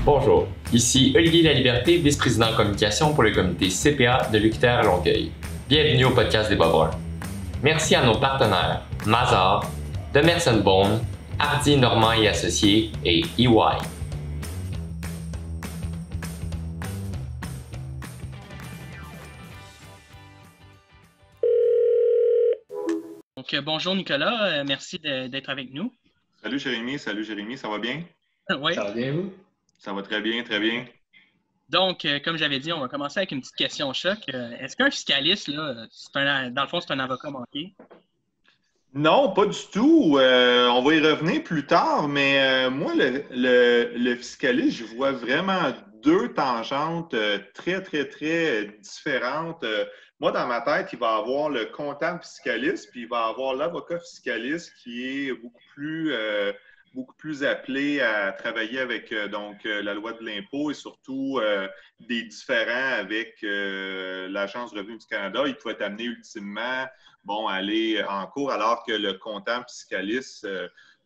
Bonjour, ici Olivier Laliberté, vice-président en communication pour le comité CPA de l'UQTR à Longueuil. Bienvenue au podcast des Bois-Bruns. Merci à nos partenaires Mazar, Demerson Bone, Hardy Normand et Associés et EY. Donc, bonjour Nicolas, merci d'être avec nous. Salut Jérémy, ça va bien? Oui. Ça va bien, vous? Ça va très bien, très bien. Donc, comme j'avais dit, on va commencer avec une petite question choc. Est-ce qu'un fiscaliste, là, dans le fond, c'est un avocat manqué? Non, pas du tout. On va y revenir plus tard, mais moi, le fiscaliste, je vois vraiment deux tangentes très, très, très différentes. Moi, dans ma tête, il va y avoir le comptable fiscaliste, puis il va y avoir l'avocat fiscaliste qui est beaucoup plus appelé à travailler avec la loi de l'impôt et surtout des différends avec l'Agence du revenu du Canada. Il peut être amené ultimement aller en cours, alors que le comptable fiscaliste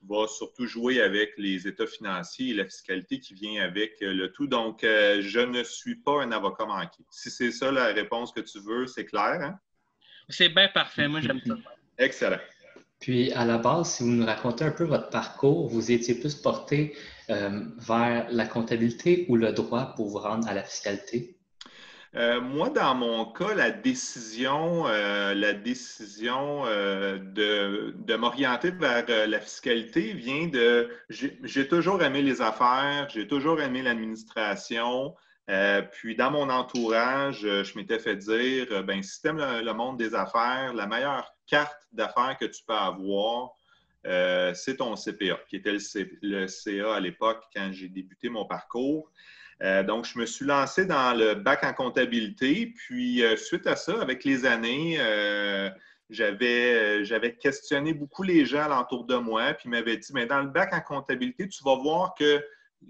va surtout jouer avec les états financiers et la fiscalité qui vient avec le tout. Donc, je ne suis pas un avocat manqué. Si c'est ça la réponse que tu veux, c'est clair, hein? C'est bien parfait, moi j'aime ça. Excellent. Puis, à la base, si vous nous racontez un peu votre parcours, vous étiez plus porté vers la comptabilité ou le droit pour vous rendre à la fiscalité? Moi, dans mon cas, la décision de m'orienter vers la fiscalité vient de... J'ai toujours aimé les affaires, j'ai toujours aimé l'administration. Puis, dans mon entourage, je m'étais fait dire, si tu aimes le monde des affaires, la meilleure carte d'affaires que tu peux avoir, c'est ton CPA, qui était le CA à l'époque quand j'ai débuté mon parcours. Donc, je me suis lancé dans le bac en comptabilité. Puis, suite à ça, avec les années, j'avais questionné beaucoup les gens alentour de moi. Puis, ils m'avaient dit, mais dans le bac en comptabilité, tu vas voir qu'il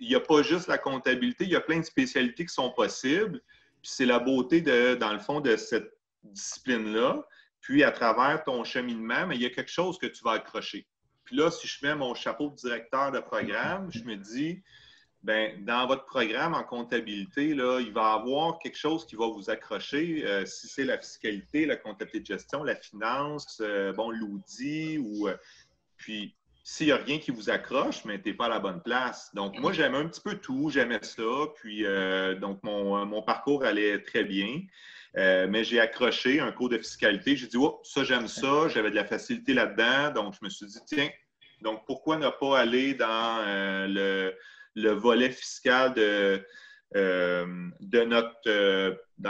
n'y a pas juste la comptabilité, il y a plein de spécialités qui sont possibles. Puis, c'est la beauté, dans le fond, de cette discipline-là. Puis, à travers ton cheminement, mais il y a quelque chose que tu vas accrocher. Puis là, si je mets mon chapeau de directeur de programme, je me dis... dans votre programme en comptabilité, là, il va y avoir quelque chose qui va vous accrocher. Si c'est la fiscalité, la comptabilité de gestion, la finance, l'audit, puis s'il n'y a rien qui vous accroche, mais tu n'es pas à la bonne place. Donc, moi, j'aimais un petit peu tout, j'aimais ça. Puis, donc, mon parcours allait très bien. Mais j'ai accroché un cours de fiscalité. J'ai dit, oh, ça, j'aime ça. J'avais de la facilité là-dedans. Donc, je me suis dit, tiens, donc pourquoi ne pas aller dans le volet fiscal dans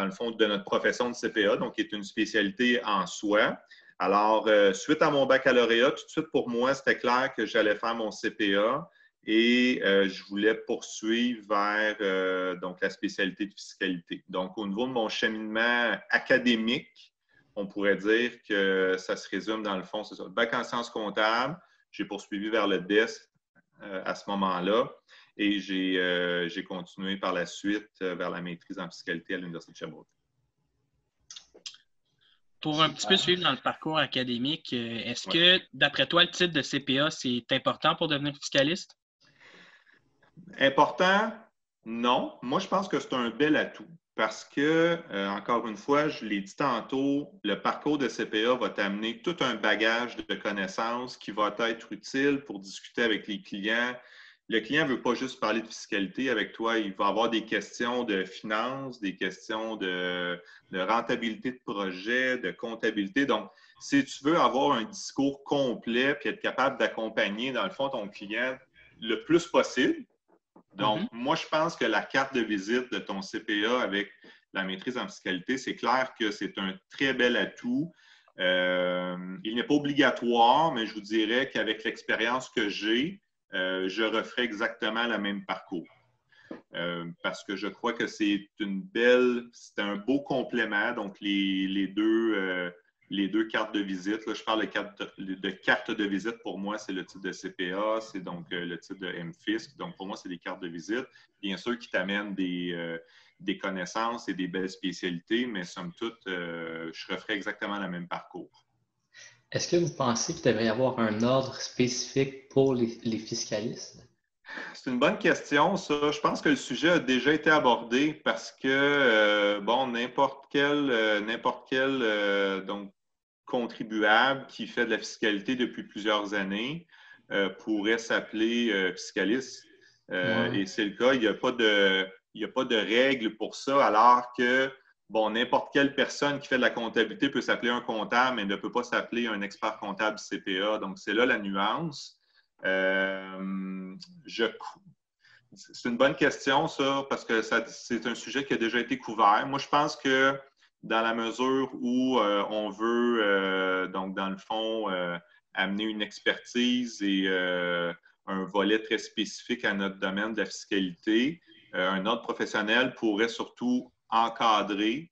le fond, de notre profession de CPA, donc qui est une spécialité en soi. Alors, suite à mon baccalauréat, tout de suite pour moi, c'était clair que j'allais faire mon CPA et je voulais poursuivre vers la spécialité de fiscalité. Donc, au niveau de mon cheminement académique, on pourrait dire que ça se résume dans le fond, c'est ça. Bac en sciences comptables, j'ai poursuivi vers le DES à ce moment-là. Et j'ai continué par la suite vers la maîtrise en fiscalité à l'Université de Sherbrooke. Pour un petit peu suivre dans le parcours académique, est-ce que, d'après toi, le titre de CPA, c'est important pour devenir fiscaliste? Important? Non. Moi, je pense que c'est un bel atout parce que, encore une fois, je l'ai dit tantôt, le parcours de CPA va t'amener tout un bagage de connaissances qui va être utile pour discuter avec les clients. Le client ne veut pas juste parler de fiscalité avec toi, il va avoir des questions de finances, des questions de rentabilité de projet, de comptabilité. Donc, si tu veux avoir un discours complet et être capable d'accompagner, dans le fond, ton client le plus possible, donc, moi, je pense que la carte de visite de ton CPA avec la maîtrise en fiscalité, c'est clair que c'est un très bel atout. Il n'est pas obligatoire, mais je vous dirais qu'avec l'expérience que j'ai, je referai exactement le même parcours. Parce que je crois que c'est un beau complément. Donc, les deux cartes de visite, là, je parle de carte de visite, pour moi, c'est le titre de CPA, c'est donc le titre de MFISC. Donc, pour moi, c'est des cartes de visite. Bien sûr, qui t'amènent des connaissances et des belles spécialités, mais somme toute, je referai exactement le même parcours. Est-ce que vous pensez qu'il devrait y avoir un ordre spécifique pour les fiscalistes? C'est une bonne question, ça. Je pense que le sujet a déjà été abordé parce que, bon, n'importe quel donc, contribuable qui fait de la fiscalité depuis plusieurs années pourrait s'appeler fiscaliste. Ouais. Et c'est le cas. Il n'y a pas de règles pour ça, alors que, bon, n'importe quelle personne qui fait de la comptabilité peut s'appeler un comptable, mais ne peut pas s'appeler un expert comptable CPA. Donc, c'est là la nuance. C'est une bonne question, ça, parce que c'est un sujet qui a déjà été couvert. Moi, je pense que dans la mesure où on veut, donc, dans le fond, amener une expertise et un volet très spécifique à notre domaine de la fiscalité, un autre professionnel pourrait surtout encadrer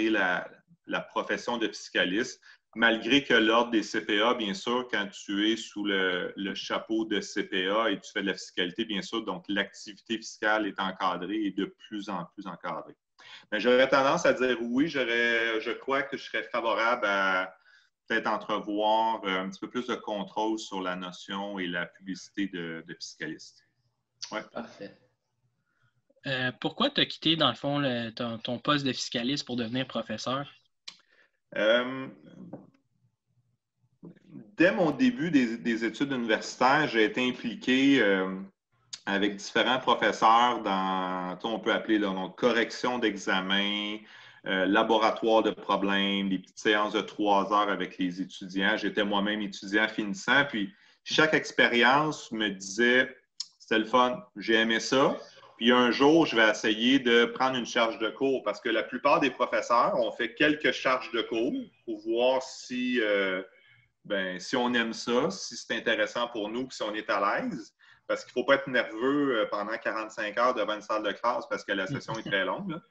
la profession de fiscaliste. Malgré que l'ordre des CPA, bien sûr, quand tu es sous le chapeau de CPA et tu fais de la fiscalité, bien sûr, donc l'activité fiscale est encadrée et de plus en plus encadrée. Mais j'aurais tendance à dire oui, je crois que je serais favorable à peut-être entrevoir un petit peu plus de contrôle sur la notion et la publicité de fiscaliste. Ouais. Parfait. Pourquoi tu as quitté, dans le fond, ton poste de fiscaliste pour devenir professeur? Dès mon début des études universitaires, j'ai été impliqué avec différents professeurs dans, on peut appeler donc, correction d'examen, laboratoire de problèmes, des petites séances de 3 heures avec les étudiants. J'étais moi-même étudiant finissant, puis chaque expérience me disait, c'était le fun, j'ai aimé ça. Puis un jour, je vais essayer de prendre une charge de cours parce que la plupart des professeurs ont fait quelques charges de cours pour voir si on aime ça, si c'est intéressant pour nous, puis si on est à l'aise. Parce qu'il ne faut pas être nerveux pendant 45 heures devant une salle de classe parce que la session est très longue, là.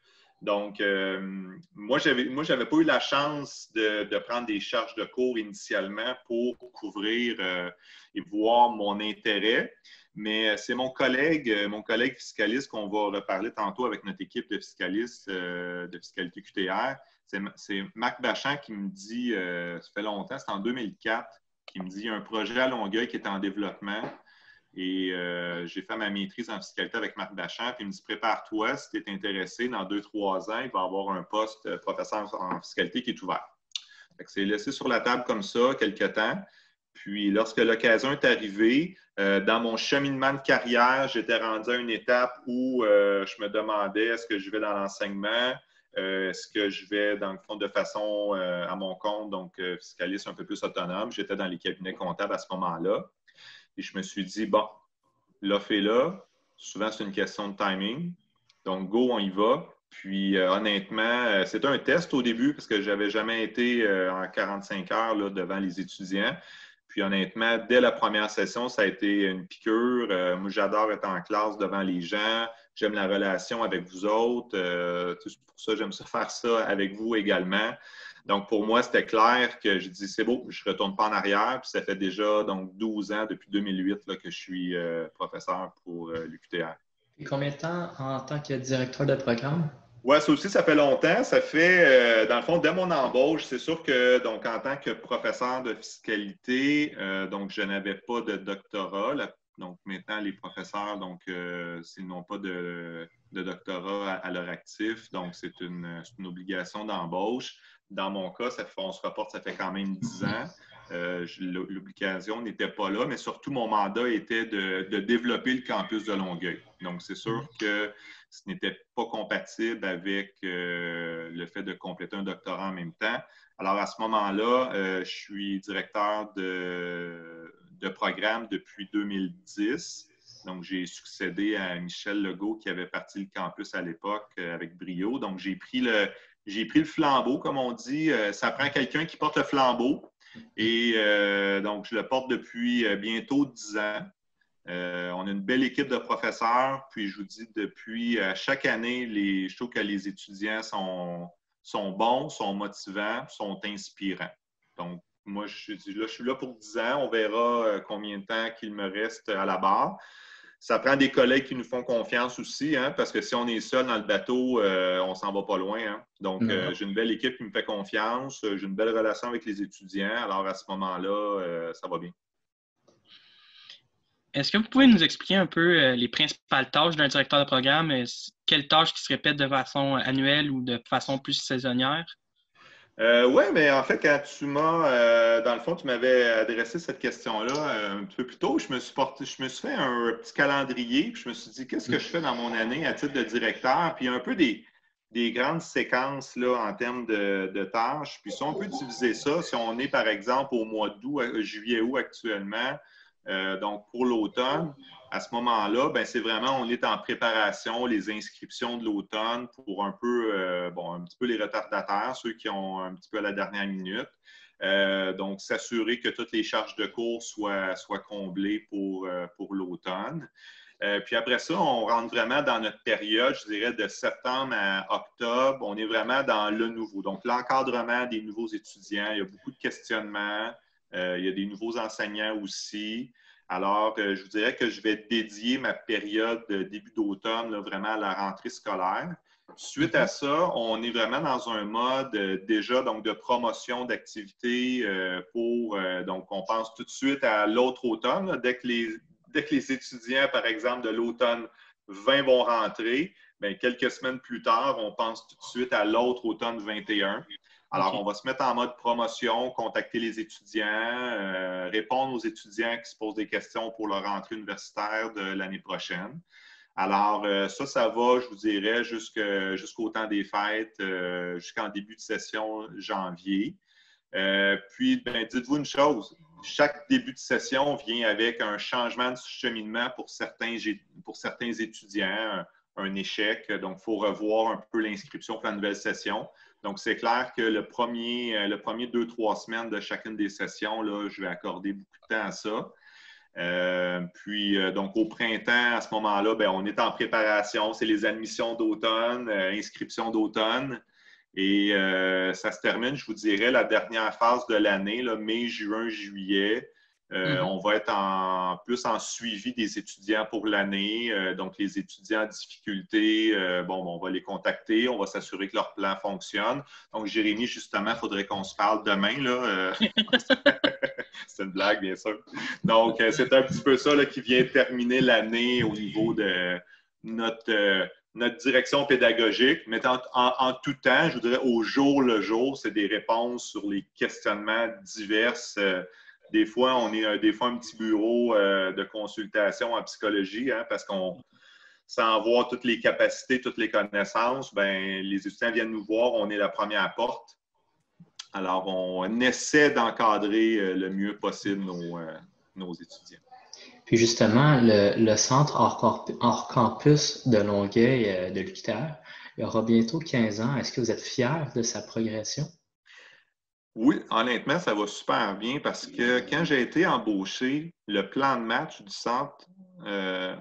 Donc, moi, j'avais pas eu la chance de prendre des charges de cours initialement pour couvrir et voir mon intérêt. Mais c'est mon collègue fiscaliste qu'on va reparler tantôt avec notre équipe de fiscalistes de fiscalité QTR. C'est Marc Bachand qui me dit, ça fait longtemps, c'est en 2004, qui me dit il y a un projet à Longueuil qui est en développement. Et j'ai fait ma maîtrise en fiscalité avec Marc Bachand. Puis il me dit prépare-toi, si tu es intéressé, dans 2-3 ans, il va y avoir un poste professeur en fiscalité qui est ouvert. C'est laissé sur la table comme ça quelque temps. Puis lorsque l'occasion est arrivée, dans mon cheminement de carrière, j'étais rendu à une étape où je me demandais est-ce que je vais dans l'enseignement, est-ce que je vais dans le fond de façon à mon compte, donc fiscaliste un peu plus autonome. J'étais dans les cabinets comptables à ce moment-là. Et je me suis dit, bon, l'offre est là. Souvent, c'est une question de timing. Donc, go, on y va. Puis, honnêtement, c'était un test au début parce que je n'avais jamais été en 45 heures là, devant les étudiants. Puis, honnêtement, dès la première session, ça a été une piqûre. Moi, j'adore être en classe devant les gens. J'aime la relation avec vous autres. Pour ça, j'aime ça faire ça avec vous également. Donc, pour moi, c'était clair que je dis, c'est beau, je ne retourne pas en arrière. Puis, ça fait déjà donc 12 ans, depuis 2008, là, que je suis professeur pour l'UQTR. Et combien de temps en tant que directeur de programme? Oui, ça aussi, ça fait longtemps. Ça fait, dans le fond, dès mon embauche, c'est sûr que, donc, en tant que professeur de fiscalité, donc, je n'avais pas de doctorat. Donc, maintenant, les professeurs, donc, s'ils n'ont pas de doctorat à leur actif, donc, c'est une obligation d'embauche. Dans mon cas, on se reporte, ça fait quand même 10 ans. L'obligation n'était pas là, mais surtout, mon mandat était de développer le campus de Longueuil. Donc, c'est sûr que ce n'était pas compatible avec le fait de compléter un doctorat en même temps. Alors, à ce moment-là, je suis directeur de programme depuis 2010. Donc, j'ai succédé à Michel Legault qui avait parti le campus à l'époque avec brio. Donc, j'ai pris le flambeau, comme on dit. Ça prend quelqu'un qui porte le flambeau. Et donc, je le porte depuis bientôt 10 ans. On a une belle équipe de professeurs. Puis, je vous dis, depuis chaque année, je trouve que les étudiants sont bons, sont motivants, sont inspirants. Donc, moi, je suis là pour 10 ans. On verra combien de temps qu'il me reste à la barre. Ça prend des collègues qui nous font confiance aussi, hein, parce que si on est seul dans le bateau, on ne s'en va pas loin. Hein. Donc, j'ai une belle équipe qui me fait confiance. J'ai une belle relation avec les étudiants. Alors, à ce moment-là, ça va bien. Est-ce que vous pouvez nous expliquer un peu les principales tâches d'un directeur de programme? Quelles tâches qui se répètent de façon annuelle ou de façon plus saisonnière? Oui, mais en fait, quand dans le fond, tu m'avais adressé cette question-là un petit peu plus tôt, je me suis fait un petit calendrier, puis je me suis dit, qu'est-ce que je fais dans mon année à titre de directeur? Puis il y a un peu des grandes séquences là, en termes de tâches. Puis si on peut diviser ça, si on est par exemple au mois d'août, juillet-août actuellement, donc pour l'automne, à ce moment-là, ben, c'est vraiment, on est en préparation, les inscriptions de l'automne pour un peu, un petit peu les retardataires, ceux qui ont un petit peu à la dernière minute. Donc, s'assurer que toutes les charges de cours soient comblées pour l'automne. Puis après ça, on rentre vraiment dans notre période, je dirais, de septembre à octobre. On est vraiment dans le nouveau. Donc, l'encadrement des nouveaux étudiants, il y a beaucoup de questionnements. Il y a des nouveaux enseignants aussi. Alors, je vous dirais que je vais dédier ma période de début d'automne vraiment à la rentrée scolaire. Suite à ça, on est vraiment dans un mode déjà donc, de promotion d'activités donc on pense tout de suite à l'autre automne. Là, dès que les étudiants, par exemple, de l'automne 20 vont rentrer, bien, quelques semaines plus tard, on pense tout de suite à l'autre automne 21. Alors, on va se mettre en mode promotion, contacter les étudiants, répondre aux étudiants qui se posent des questions pour leur rentrée universitaire de l'année prochaine. Alors, ça va, je vous dirais, jusqu'au temps des fêtes, jusqu'en début de session janvier. Puis, ben, dites-vous une chose, chaque début de session vient avec un changement de cheminement pour certains étudiants, un échec. Donc, il faut revoir un peu l'inscription pour la nouvelle session. Donc, c'est clair que le premier 2-3 semaines de chacune des sessions, là, je vais accorder beaucoup de temps à ça. Donc, au printemps, à ce moment-là, ben, on est en préparation. C'est les admissions d'automne, inscriptions d'automne. Et ça se termine, je vous dirais, la dernière phase de l'année, mai, juin, juillet. On va être plus en suivi des étudiants pour l'année. Donc, les étudiants en difficulté, on va les contacter. On va s'assurer que leur plan fonctionne. Donc, Jérémy, justement, il faudrait qu'on se parle demain. Là. C'est une blague, bien sûr. Donc, c'est un petit peu ça là, qui vient terminer l'année au niveau de notre direction pédagogique, mais en tout temps, je vous dirais au jour le jour, c'est des réponses sur les questionnements divers. Des fois, on est un petit bureau de consultation en psychologie, hein, parce qu'on, sans voir toutes les capacités, toutes les connaissances, ben, les étudiants viennent nous voir, on est la première porte. Alors, on essaie d'encadrer le mieux possible nos étudiants. Puis justement, le centre hors campus de Longueuil de l'UQTR, il aura bientôt 15 ans. Est-ce que vous êtes fiers de sa progression? Oui, honnêtement, ça va super bien parce que quand j'ai été embauché, le plan de match du centre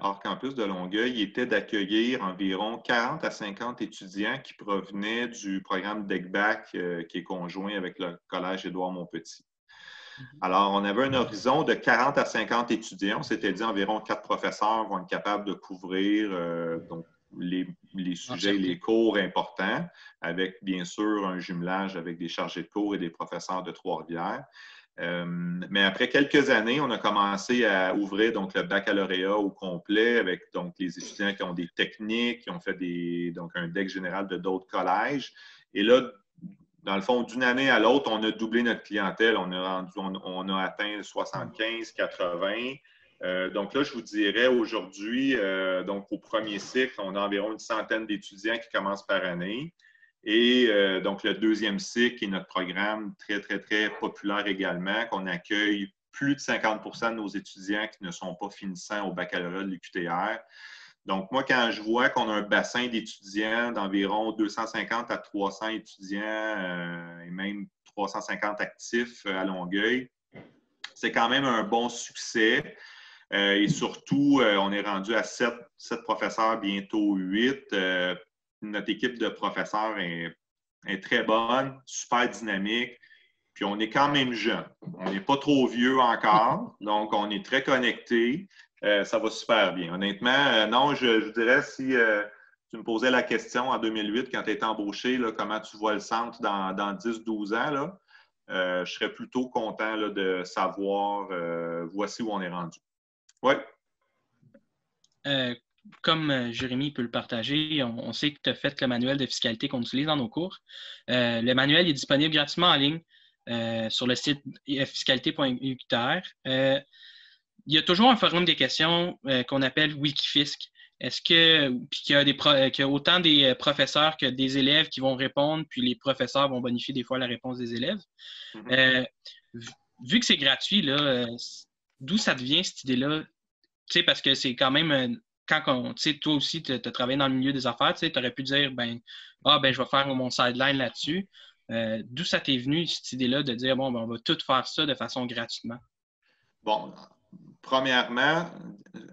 hors campus de Longueuil était d'accueillir environ 40 à 50 étudiants qui provenaient du programme DECBAC qui est conjoint avec le Collège Édouard-Montpetit. Alors, on avait un horizon de 40 à 50 étudiants. On s'était dit environ 4 professeurs vont être capables de couvrir donc, les sujets, les cours importants, avec bien sûr un jumelage avec des chargés de cours et des professeurs de Trois-Rivières. Mais après quelques années, on a commencé à ouvrir donc, le baccalauréat au complet avec donc, les étudiants qui ont des techniques, qui ont fait donc, un DEC général de d'autres collèges. Et là, dans le fond, d'une année à l'autre, on a doublé notre clientèle. On a atteint 75, 80. Donc là, je vous dirais aujourd'hui, donc au premier cycle, on a environ une centaine d'étudiants qui commencent par année. Et donc le deuxième cycle, qui est notre programme très, très, très populaire également, qu'on accueille plus de 50 de nos étudiants qui ne sont pas finissants au baccalauréat de l'UQTR. Donc, moi, quand je vois qu'on a un bassin d'étudiants d'environ 250 à 300 étudiants et même 350 actifs à Longueuil, c'est quand même un bon succès. Et surtout, on est rendu à 7 professeurs, bientôt 8. Notre équipe de professeurs est très bonne, super dynamique. Puis, on est quand même jeune. On n'est pas trop vieux encore, donc on est très connectés. Ça va super bien. Honnêtement, non, je dirais si tu me posais la question en 2008, quand tu étais embauché, là, comment tu vois le centre dans 10-12 ans, là, je serais plutôt content là, de savoir voici où on est rendu. Oui. comme Jérémy peut le partager, on sait que tu as fait le manuel de fiscalité qu'on utilise dans nos cours. Le manuel est disponible gratuitement en ligne sur le site fiscalité.uqtr. Il y a toujours un forum des questions qu'on appelle Wikifisc. Est-ce que puis qu'il y a autant des professeurs que des élèves qui vont répondre, puis les professeurs vont bonifier des fois la réponse des élèves. Vu que c'est gratuit, là, d'où ça devient cette idée-là? Tu sais, parce que c'est quand même tu sais, toi aussi, tu as travaillé dans le milieu des affaires, tu aurais pu dire je vais faire mon sideline là-dessus. D'où ça t'est venu, cette idée-là, de dire on va tout faire ça de façon gratuitement? Bon, premièrement,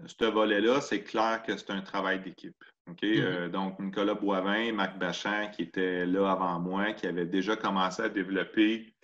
ce volet-là, c'est clair que c'est un travail d'équipe. Okay? Donc, Nicolas Boivin, Marc Bachand, qui étaient là avant moi, qui avaient déjà commencé à développer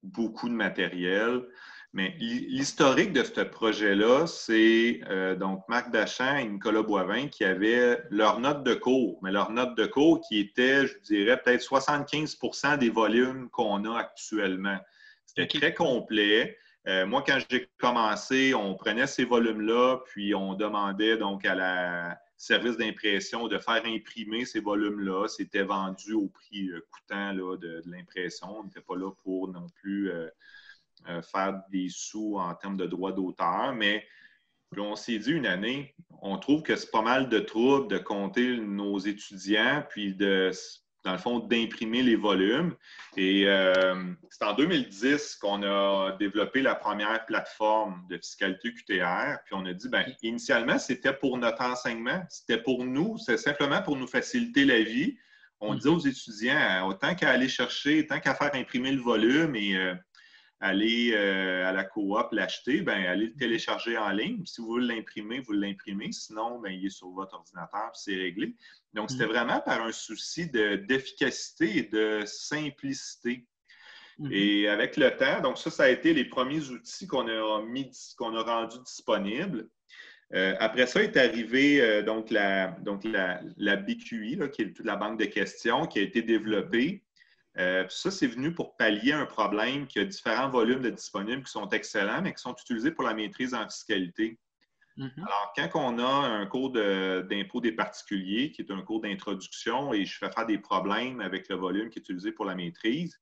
beaucoup de matériel. Mais l'historique de ce projet-là, c'est donc Marc Bachand et Nicolas Boivin qui avaient leur note de cours, mais leur note de cours qui était, je dirais, peut-être 75% des volumes qu'on a actuellement. C'était très complet. Moi, quand j'ai commencé, on prenait ces volumes-là, puis on demandait donc à la service d'impression de faire imprimer ces volumes-là. C'était vendu au prix coûtant là, de l'impression. On n'était pas là pour non plus faire des sous en termes de droits d'auteur, mais puis on s'est dit une année, on trouve que c'est pas mal de trouble de compter nos étudiants, puis dans le fond, d'imprimer les volumes. Et c'est en 2010 qu'on a développé la première plateforme de fiscalité QTR. Puis on a dit, initialement, c'était pour notre enseignement. C'était pour nous, c'est simplement pour nous faciliter la vie. On disait aux étudiants, autant qu'à aller chercher, tant qu'à faire imprimer le volume et aller à la coop l'acheter, allez le télécharger en ligne. Si vous voulez l'imprimer, vous l'imprimez. Sinon, il est sur votre ordinateur, puis c'est réglé. Donc, c'était vraiment par un souci d'efficacité et de simplicité. Et avec le temps, donc ça a été les premiers outils qu'on a rendus disponibles. Après ça est arrivé donc la BQI, là, qui est toute la banque de questions, qui a été développée. Ça, c'est venu pour pallier un problème qu'il y a différents volumes de disponibles qui sont excellents, mais qui sont utilisés pour la maîtrise en fiscalité. Alors, quand on a un cours d'impôt des particuliers, qui est un cours d'introduction, et je fais faire des problèmes avec le volume qui est utilisé pour la maîtrise,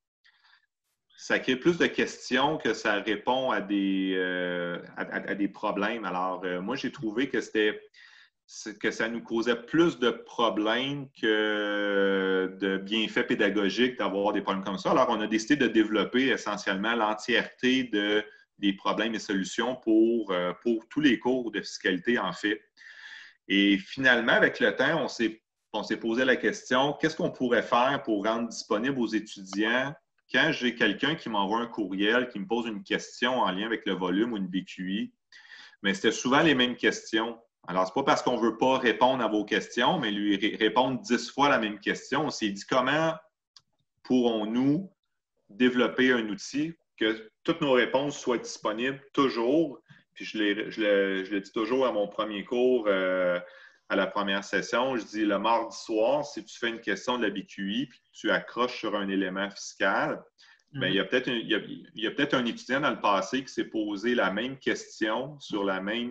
ça crée plus de questions que ça répond à des problèmes. Alors, moi, j'ai trouvé que ça nous causait plus de problèmes que de bienfaits pédagogiques d'avoir des problèmes comme ça. Alors, on a décidé de développer essentiellement l'entièreté des problèmes et solutions pour tous les cours de fiscalité, en fait. Et finalement, avec le temps, on s'est posé la question, qu'est-ce qu'on pourrait faire pour rendre disponible aux étudiants quand j'ai quelqu'un qui m'envoie un courriel, qui me pose une question en lien avec le volume ou une BQI? Mais c'était souvent les mêmes questions. Alors, ce n'est pas parce qu'on ne veut pas répondre à vos questions, mais lui répondre 10 fois la même question. On s'est dit comment pourrons-nous développer un outil que toutes nos réponses soient disponibles toujours. Puis je le dis toujours à mon premier cours, à la première session, je dis le mardi soir, si tu fais une question de la BQI puis tu accroches sur un élément fiscal, il y a peut-être un étudiant dans le passé qui s'est posé la même question sur la même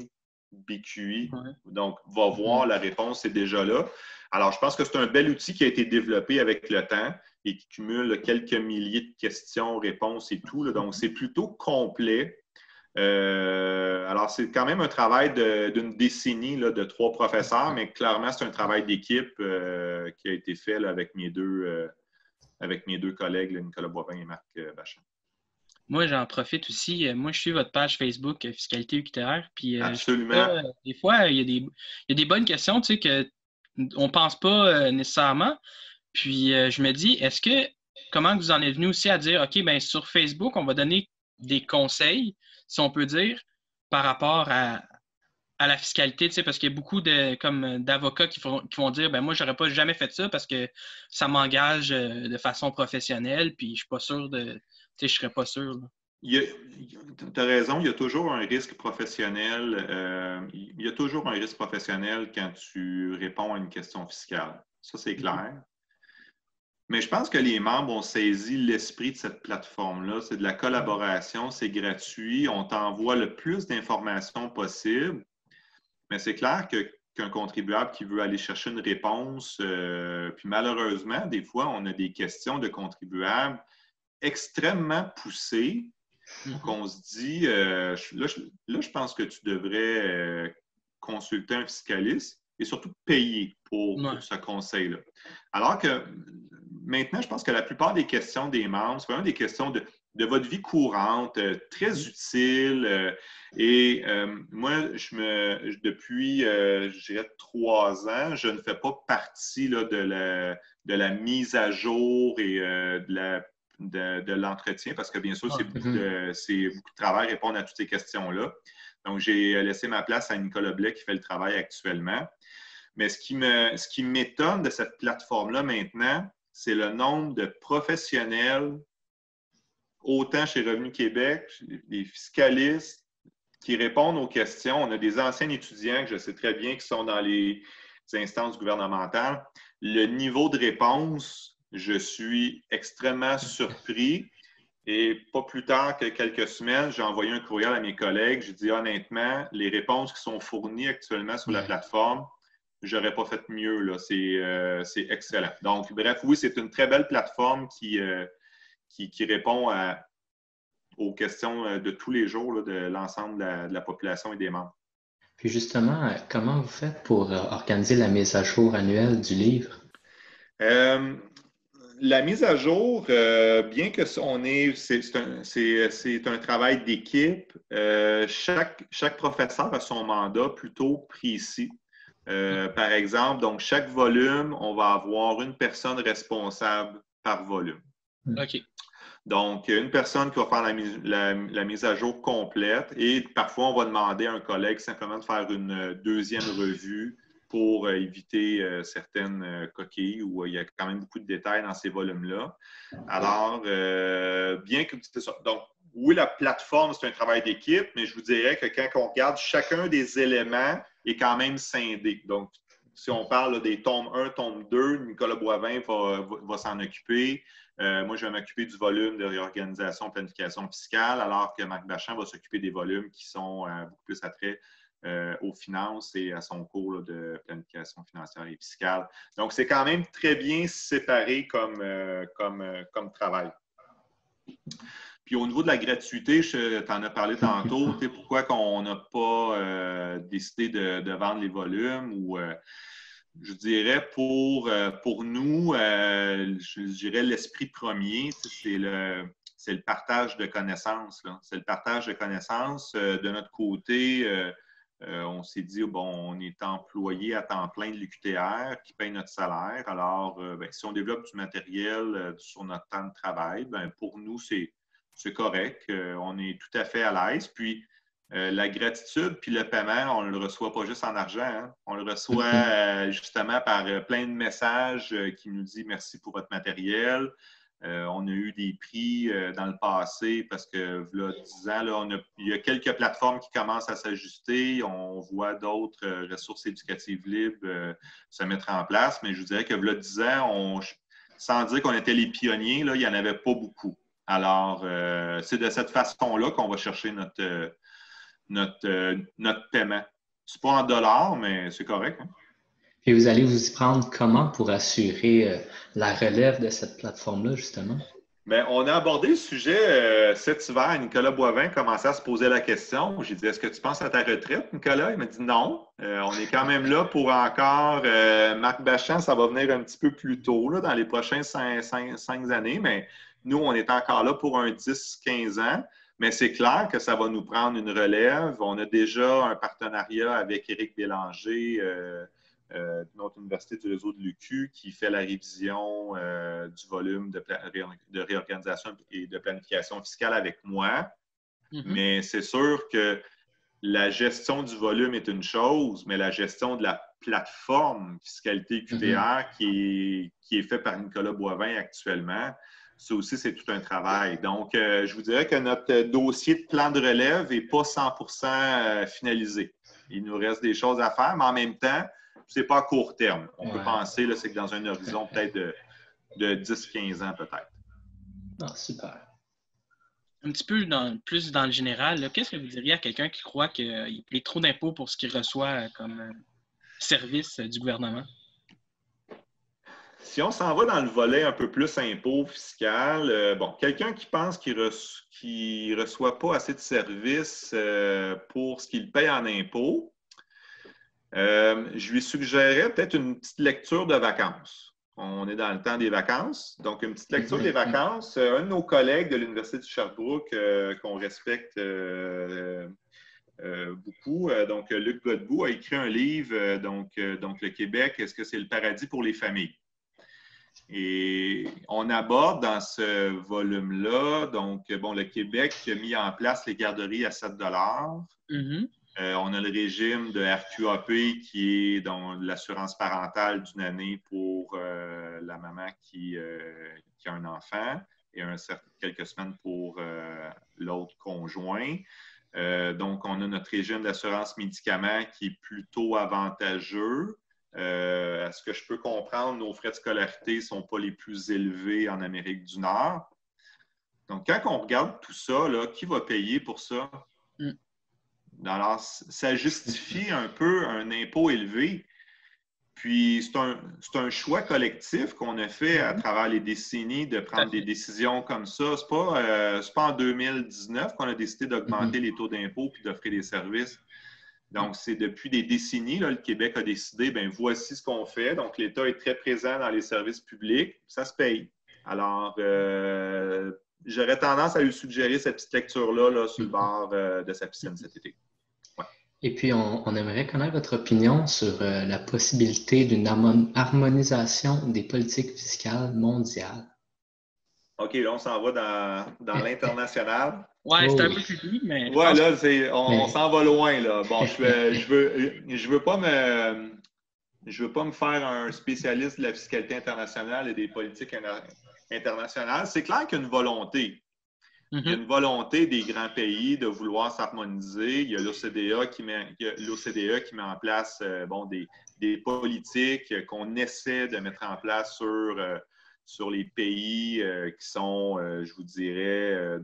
BQI. Donc, va voir, la réponse est déjà là. Alors, je pense que c'est un bel outil qui a été développé avec le temps et qui cumule quelques milliers de questions, réponses et tout. Là. Donc, c'est plutôt complet. Alors, c'est quand même un travail d'une décennie là, de 3 professeurs, mais clairement, c'est un travail d'équipe qui a été fait là, avec mes deux collègues, là, Nicolas Boivin et Marc Bachand. Moi, j'en profite aussi. Moi, je suis votre page Facebook Fiscalité UQTR. Puis, absolument. Des fois, il y a des bonnes questions, tu sais, qu'on ne pense pas nécessairement. Puis, je me dis, comment vous en êtes venu aussi à dire, OK, sur Facebook, on va donner des conseils, si on peut dire, par rapport à la fiscalité, tu sais, parce qu'il y a beaucoup d'avocats qui vont dire, moi, je n'aurais jamais fait ça parce que ça m'engage de façon professionnelle, puis je ne suis pas sûr je ne serais pas sûr. Tu as raison, il y a toujours un risque professionnel. Il y a toujours un risque professionnel quand tu réponds à une question fiscale. Ça, c'est clair. Mais je pense que les membres ont saisi l'esprit de cette plateforme-là. C'est de la collaboration, c'est gratuit. On t'envoie le plus d'informations possible. Mais c'est clair que qu'un contribuable qui veut aller chercher une réponse. Puis malheureusement, des fois, on a des questions de contribuables extrêmement poussées qu'on se dit, là, je pense que tu devrais consulter un fiscaliste et surtout payer pour ce conseil-là. Alors que maintenant, je pense que la plupart des questions des membres, c'est vraiment des questions de votre vie courante, très utiles. Moi, depuis, je dirais, 3 ans, je ne fais pas partie là, de la mise à jour et de l'entretien, parce que bien sûr, c'est beaucoup de travail répondre à toutes ces questions-là. Donc, j'ai laissé ma place à Nicolas Blais qui fait le travail actuellement. Mais ce qui m'étonne de cette plateforme-là maintenant, c'est le nombre de professionnels, autant chez Revenu Québec, des fiscalistes, qui répondent aux questions. On a des anciens étudiants que je sais très bien qui sont dans les instances gouvernementales. Le niveau de réponse, je suis extrêmement surpris. Et pas plus tard que quelques semaines, j'ai envoyé un courriel à mes collègues. J'ai dit honnêtement, les réponses qui sont fournies actuellement sur la plateforme, je n'aurais pas fait mieux. Là. C'est excellent. Donc, bref, oui, c'est une très belle plateforme qui répond aux questions de tous les jours là, de l'ensemble de la population et des membres. Puis justement, comment vous faites pour organiser la mise à jour annuelle du livre? La mise à jour, bien que c'est un travail d'équipe, chaque professeur a son mandat plutôt précis. Par exemple, donc chaque volume, on va avoir une personne responsable par volume. OK. Donc, une personne qui va faire la mise à jour complète et parfois, on va demander à un collègue simplement de faire une deuxième revue pour éviter certaines coquilles où il y a quand même beaucoup de détails dans ces volumes-là. Alors, bien que c'est ça. Donc, oui, la plateforme, c'est un travail d'équipe, mais je vous dirais que quand on regarde, chacun des éléments est quand même scindé. Donc, si on parle là, des tomes 1, tome 2, Nicolas Boivin va s'en occuper. Moi, je vais m'occuper du volume de réorganisation et planification fiscale, alors que Marc Bachand va s'occuper des volumes qui sont beaucoup plus attraits aux finances et à son cours là, de planification financière et fiscale. Donc, c'est quand même très bien séparé comme travail. Puis au niveau de la gratuité, tu en as parlé tantôt, pourquoi qu'on n'a pas décidé de vendre les volumes ou je dirais pour nous, je dirais l'esprit premier, c'est le partage de connaissances. C'est le partage de connaissances. De notre côté, on s'est dit, bon, on est employé à temps plein de l'UQTR qui paye notre salaire. Alors, si on développe du matériel sur notre temps de travail, pour nous, c'est correct. On est tout à fait à l'aise. Puis, la gratitude puis le paiement, on ne le reçoit pas juste en argent. Hein? On le reçoit justement par plein de messages qui nous disent merci pour votre matériel. On a eu des prix dans le passé parce que, là, 10 ans, là, il y a quelques plateformes qui commencent à s'ajuster. On voit d'autres ressources éducatives libres se mettre en place. Mais je vous dirais que, là, 10 ans, sans dire qu'on était les pionniers, là, il n'y en avait pas beaucoup. Alors, c'est de cette façon-là qu'on va chercher notre paiement. C'est pas en dollars, mais c'est correct. Hein? Et vous allez vous y prendre comment pour assurer la relève de cette plateforme-là, justement? Bien, on a abordé le sujet cet hiver. Nicolas Boivin commençait à se poser la question. J'ai dit, est-ce que tu penses à ta retraite, Nicolas? Il m'a dit non. On est quand même là pour encore... Marc Bachand, ça va venir un petit peu plus tôt, là, dans les prochaines 5 années, mais nous, on est encore là pour un 10-15 ans. Mais c'est clair que ça va nous prendre une relève. On a déjà un partenariat avec Éric Bélanger, de notre université du réseau de l'UQ, qui fait la révision du volume de réorganisation et de planification fiscale avec moi. Mais c'est sûr que la gestion du volume est une chose, mais la gestion de la plateforme fiscalité QTR qui est faite par Nicolas Boivin actuellement, ça aussi, c'est tout un travail. Donc, je vous dirais que notre dossier de plan de relève n'est pas 100% finalisé. Il nous reste des choses à faire, mais en même temps, ce n'est pas à court terme. On peut penser que c'est dans un horizon peut-être de 10-15 ans, peut-être. Ah, super. Un petit peu plus dans le général, qu'est-ce que vous diriez à quelqu'un qui croit qu'il paye trop d'impôts pour ce qu'il reçoit comme services du gouvernement? Si on s'en va dans le volet un peu plus impôt fiscal, quelqu'un qui pense qu'il ne reçoit pas assez de services pour ce qu'il paye en impôts, je lui suggérerais peut-être une petite lecture de vacances. On est dans le temps des vacances, donc une petite lecture des vacances. Un de nos collègues de l'Université de Sherbrooke, qu'on respecte beaucoup, donc Luc Godbout, a écrit un livre, donc Le Québec, est-ce que c'est le paradis pour les familles? Et on aborde dans ce volume-là, donc, le Québec a mis en place les garderies à 7 $. On a le régime de RQAP qui est donc l'assurance parentale d'une année pour la maman qui a un enfant et quelques semaines pour l'autre conjoint. Donc, on a notre régime d'assurance médicaments qui est plutôt avantageux. À ce que je peux comprendre, nos frais de scolarité ne sont pas les plus élevés en Amérique du Nord. Donc, quand on regarde tout ça, là, qui va payer pour ça? Alors, ça justifie un peu un impôt élevé. Puis, c'est un choix collectif qu'on a fait à travers les décennies de prendre des décisions comme ça. Ce n'est pas en 2019 qu'on a décidé d'augmenter les taux d'impôt puis d'offrir des services. Donc, c'est depuis des décennies, là, le Québec a décidé, voici ce qu'on fait. Donc, l'État est très présent dans les services publics. Ça se paye. Alors, j'aurais tendance à lui suggérer cette petite lecture-là là, sur le bord de sa piscine cet été. Ouais. Et puis, on aimerait connaître votre opinion sur la possibilité d'une harmonisation des politiques fiscales mondiales. OK, là, on s'en va dans l'international. Ouais, c'est un peu plus vite, mais. Ouais, là, on s'en va loin, là. Bon, je veux pas me faire un spécialiste de la fiscalité internationale et des politiques internationales. C'est clair qu'il y a une volonté. Il y a une volonté des grands pays de vouloir s'harmoniser. Il y a l'OCDE qui met en place des politiques qu'on essaie de mettre en place sur les pays qui sont, je vous dirais,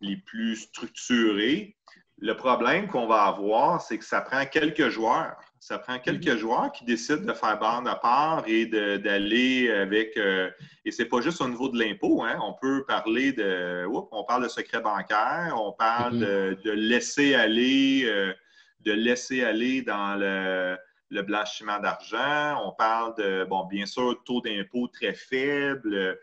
les plus structurés. Le problème qu'on va avoir, c'est que ça prend quelques joueurs. Ça prend quelques joueurs qui décident de faire bande à part et d'aller avec... et c'est pas juste au niveau de l'impôt. Hein. On peut parler on parle de secret bancaire, on parle de laisser aller dans le blanchiment d'argent. On parle de, bien sûr, taux d'impôt très faible.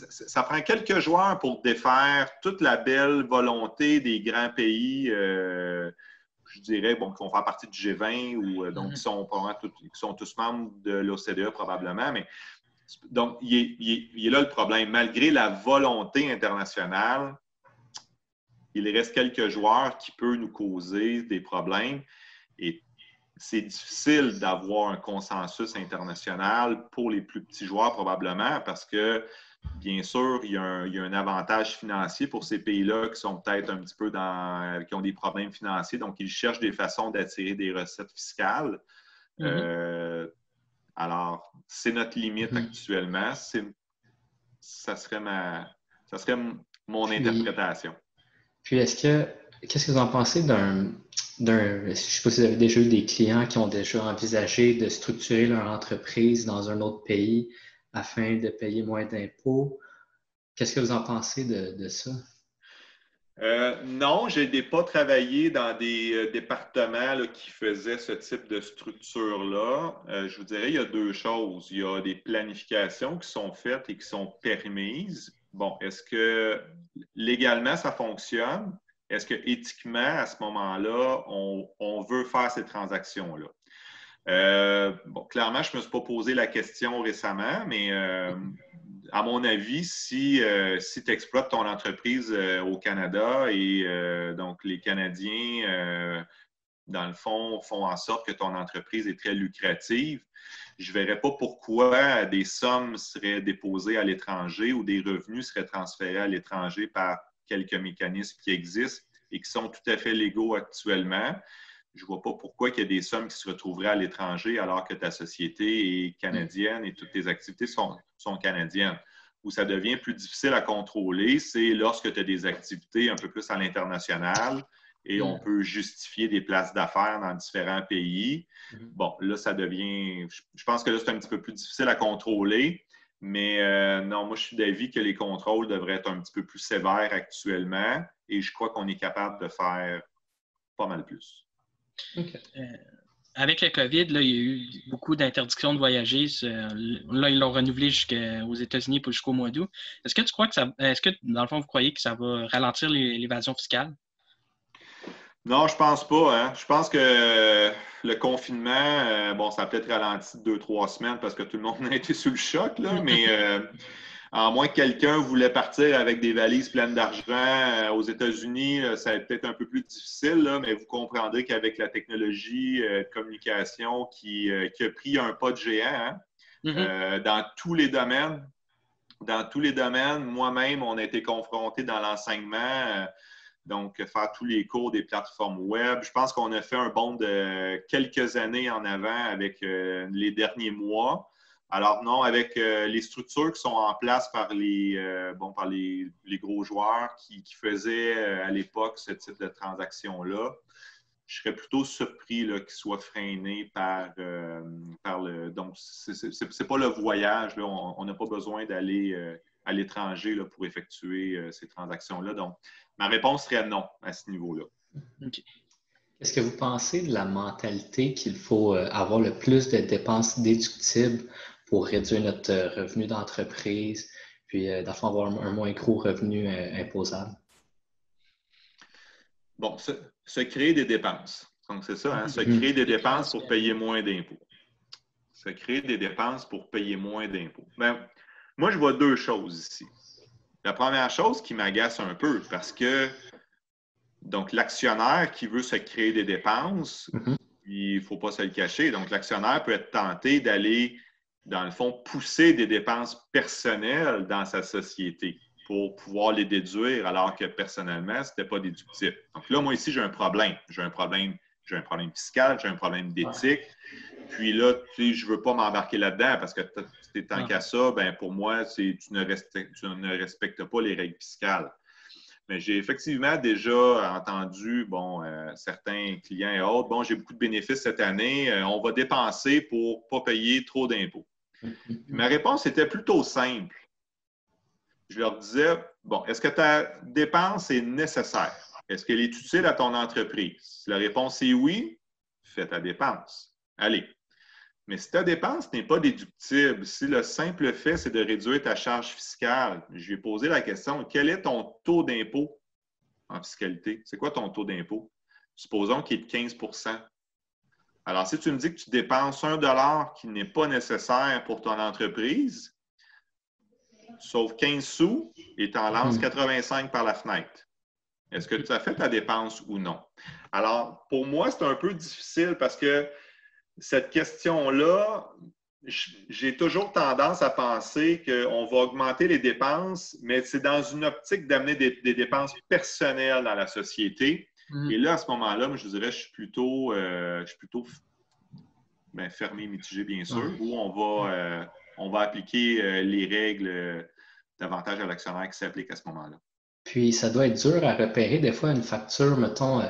Ça prend quelques joueurs pour défaire toute la belle volonté des grands pays, je dirais, qui vont faire partie du G20 ou donc qui sont tous membres de l'OCDE probablement. Mais donc, il est là le problème. Malgré la volonté internationale, il reste quelques joueurs qui peuvent nous causer des problèmes. Et c'est difficile d'avoir un consensus international pour les plus petits joueurs probablement parce que, bien sûr, il y a un avantage financier pour ces pays-là qui sont peut-être un petit peu qui ont des problèmes financiers, donc ils cherchent des façons d'attirer des recettes fiscales. Alors, c'est notre limite actuellement. Ça serait mon interprétation. Puis, qu'est-ce que vous en pensez je ne sais pas si vous avez déjà eu des clients qui ont déjà envisagé de structurer leur entreprise dans un autre pays afin de payer moins d'impôts. Qu'est-ce que vous en pensez de ça? Non, je n'ai pas travaillé dans des départements là, qui faisaient ce type de structure-là. Je vous dirais, il y a deux choses. Il y a des planifications qui sont faites et qui sont permises. Bon, est-ce que légalement, ça fonctionne? Est-ce que éthiquement, à ce moment-là, on veut faire ces transactions-là? Clairement, je ne me suis pas posé la question récemment, mais à mon avis, si tu exploites ton entreprise au Canada et donc les Canadiens, dans le fond, font en sorte que ton entreprise est très lucrative, je ne verrais pas pourquoi des sommes seraient déposées à l'étranger ou des revenus seraient transférés à l'étranger par quelques mécanismes qui existent et qui sont tout à fait légaux actuellement. Je ne vois pas pourquoi il y a des sommes qui se retrouveraient à l'étranger alors que ta société est canadienne et toutes tes activités sont canadiennes. Où ça devient plus difficile à contrôler, c'est lorsque tu as des activités un peu plus à l'international et on peut justifier des places d'affaires dans différents pays. Bon, là, ça devient... Je pense que là, c'est un petit peu plus difficile à contrôler, mais non, moi, je suis d'avis que les contrôles devraient être un petit peu plus sévères actuellement et je crois qu'on est capable de faire pas mal plus. OK. Avec le COVID, là, il y a eu beaucoup d'interdictions de voyager. Là, ils l'ont renouvelé aux États-Unis jusqu'au mois d'août. Est-ce que tu crois que est-ce que, dans le fond, vous croyez que ça va ralentir l'évasion fiscale? Non, je pense pas. Hein. Je pense que le confinement, bon, ça a peut-être ralenti 2-3 semaines parce que tout le monde a été sous le choc, là, mais à moins que quelqu'un voulait partir avec des valises pleines d'argent aux États-Unis, ça va être peut-être un peu plus difficile, là, mais vous comprendrez qu'avec la technologie de communication qui a pris un pas de géant dans tous les domaines, moi-même, on a été confronté dans l'enseignement. Donc, faire tous les cours des plateformes web. Je pense qu'on a fait un bond de quelques années en avant avec les derniers mois. Alors non, avec les structures qui sont en place par les gros joueurs qui faisaient à l'époque ce type de transaction-là, je serais plutôt surpris qu'ils soient freinés par le... Donc, c'est pas le voyage. Là. On n'a pas besoin d'aller à l'étranger là, pour effectuer ces transactions-là. Donc, ma réponse serait non à ce niveau-là. Okay. Est-ce que vous pensez de la mentalité qu'il faut avoir le plus de dépenses déductibles pour réduire notre revenu d'entreprise, puis dans le fond, avoir un moins gros revenu imposable? Bon, se créer des dépenses. Donc, c'est ça, hein? Se créer des dépenses pour payer moins d'impôts. Se créer des dépenses pour payer moins d'impôts. Bien, moi, je vois deux choses ici. La première chose qui m'agace un peu, parce que donc l'actionnaire qui veut se créer des dépenses, il ne faut pas se le cacher. Donc, l'actionnaire peut être tenté d'aller, dans le fond, pousser des dépenses personnelles dans sa société pour pouvoir les déduire, alors que personnellement, ce n'était pas déductible. Donc là, moi, ici, j'ai un problème. J'ai un problème fiscal, j'ai un problème d'éthique. Puis là, tu sais, je ne veux pas m'embarquer là-dedans parce que tant qu'à ça, ben pour moi, tu ne respectes pas les règles fiscales. Mais j'ai effectivement déjà entendu, certains clients et autres, j'ai beaucoup de bénéfices cette année, on va dépenser pour ne pas payer trop d'impôts. Ma réponse était plutôt simple. Je leur disais, est-ce que ta dépense est nécessaire? Est-ce qu'elle est utile à ton entreprise? Si la réponse est oui, fais ta dépense. Allez. Mais si ta dépense n'est pas déductible, si le simple fait, c'est de réduire ta charge fiscale, je lui ai posé la question, quel est ton taux d'impôt en fiscalité? C'est quoi ton taux d'impôt? Supposons qu'il est de 15 %. Alors, si tu me dis que tu dépenses $1 qui n'est pas nécessaire pour ton entreprise, sauf 15 sous, et tu en lances 85 par la fenêtre. Est-ce que tu as fait ta dépense ou non? Alors, pour moi, c'est un peu difficile parce que cette question-là, j'ai toujours tendance à penser qu'on va augmenter les dépenses, mais c'est dans une optique d'amener des dépenses personnelles dans la société. Et là, à ce moment-là, moi, je dirais, je suis plutôt fermé, mitigé, bien sûr, où on va appliquer les règles davantage à l'actionnaire qui s'appliquent à ce moment-là. Puis, ça doit être dur à repérer. Des fois, une facture, mettons,